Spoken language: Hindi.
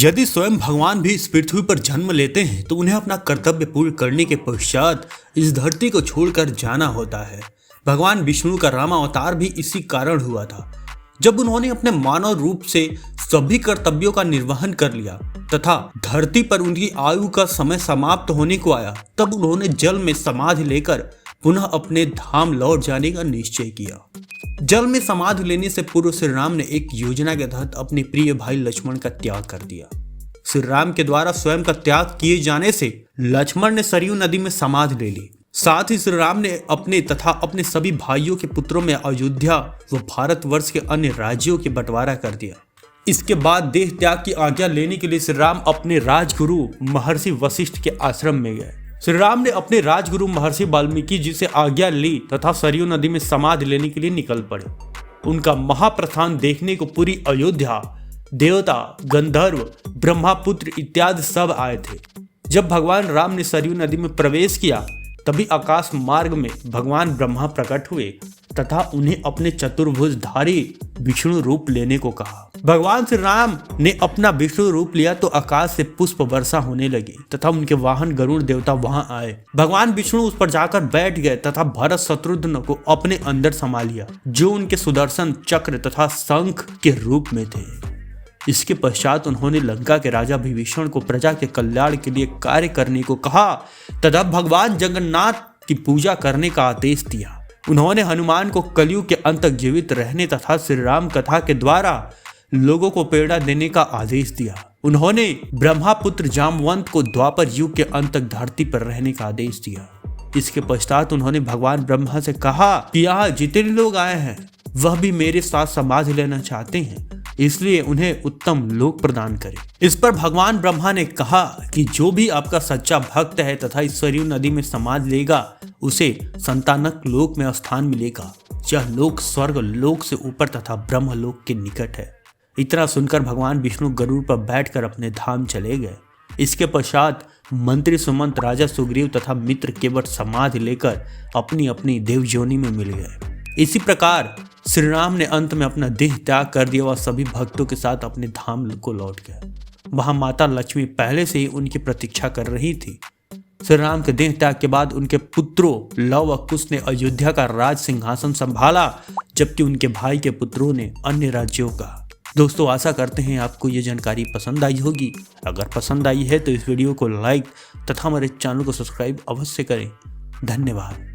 यदि स्वयं भगवान भी इस पृथ्वी पर जन्म लेते हैं तो उन्हें अपना कर्तव्य पूर्ण करने के पश्चात इस धरती को छोड़कर जाना होता है। भगवान विष्णु का राम अवतार भी इसी कारण हुआ था। जब उन्होंने अपने मानव रूप से सभी कर्तव्यों का निर्वहन कर लिया तथा धरती पर उनकी आयु का समय समाप्त होने को आया, तब उन्होंने जल में समाधि लेकर पुनः अपने धाम लौट जाने का निश्चय किया। जल में समाधि लेने से पूर्व श्री राम ने एक योजना के तहत अपने प्रिय भाई लक्ष्मण का त्याग कर दिया। श्री राम के द्वारा स्वयं का त्याग किए जाने से लक्ष्मण ने सरयू नदी में समाधि ले ली। साथ ही श्री राम ने अपने तथा अपने सभी भाइयों के पुत्रों में अयोध्या व भारतवर्ष के अन्य राज्यों के बंटवारा कर दिया। इसके बाद देह त्याग की आज्ञा लेने के लिए श्री राम अपने राजगुरु महर्षि वशिष्ठ के आश्रम में गए। श्री राम ने अपने राजगुरु महर्षि वाल्मीकि जी से आज्ञा ली तथा सरयू नदी में समाधि लेने के लिए निकल पड़े। उनका महाप्रस्थान देखने को पूरी अयोध्या, देवता, गंधर्व, ब्रह्मापुत्र इत्यादि सब आए थे। जब भगवान राम ने सरयू नदी में प्रवेश किया तभी आकाश मार्ग में भगवान ब्रह्मा प्रकट हुए तथा उन्हें अपने चतुर्भुजधारी विष्णु रूप लेने को कहा। भगवान श्री राम ने अपना विष्णु रूप लिया तो आकाश से पुष्प वर्षा होने लगी तथा उनके वाहन गरुड़ देवता वहां आए। भगवान विष्णु उस पर जाकर बैठ गए तथा भरत शत्रुघ्न को अपने अंदर समा लिया, जो उनके सुदर्शन चक्र तथा शंख के रूप में थे। इसके पश्चात उन्होंने लंका के राजा विभीषण को प्रजा के कल्याण के लिए कार्य करने को कहा तथा भगवान जगन्नाथ की पूजा करने का आदेश दिया। उन्होंने हनुमान को कलयुग के अंत तक जीवित रहने तथा श्री राम कथा के द्वारा लोगों को प्रेरणा देने का आदेश दिया। उन्होंने ब्रह्मापुत्र जामवंत को द्वापर युग के अंत तक धरती पर रहने का आदेश दिया। इसके पश्चात उन्होंने भगवान ब्रह्मा से कहा कि यहाँ जितने लोग आए हैं वह भी मेरे साथ समाधि लेना चाहते हैं, इसलिए उन्हें उत्तम लोक प्रदान करें। इस पर भगवान ब्रह्मा ने कहा कि जो भी आपका सच्चा भक्त है तथा इस सरयू नदी में समाधि लेगा उसे संतानक लोक में स्थान मिलेगा। यह लोक स्वर्ग लोक से ऊपर तथा ब्रह्म लोक के निकट है। इतना सुनकर भगवान विष्णु गरुड़ पर बैठकर अपने धाम चले गए। इसके पश्चात मंत्री सुमंत, राजा सुग्रीव तथा मित्र केवट समाधि लेकर अपनी अपनी देवयोनि में मिल गए। इसी प्रकार श्री राम ने अंत में अपना देह त्याग कर दिया और सभी भक्तों के साथ अपने धाम को लौट गए। वहां माता लक्ष्मी पहले से ही उनकी प्रतीक्षा कर रही थी। श्री राम के देह त्याग के बाद उनके पुत्रों लव व कुश ने अयोध्या का राज सिंहासन संभाला, जबकि उनके भाई के पुत्रों ने अन्य राज्यों का। दोस्तों, आशा करते हैं आपको ये जानकारी पसंद आई होगी। अगर पसंद आई है तो इस वीडियो को लाइक तथा हमारे चैनल को सब्सक्राइब अवश्य करें। धन्यवाद।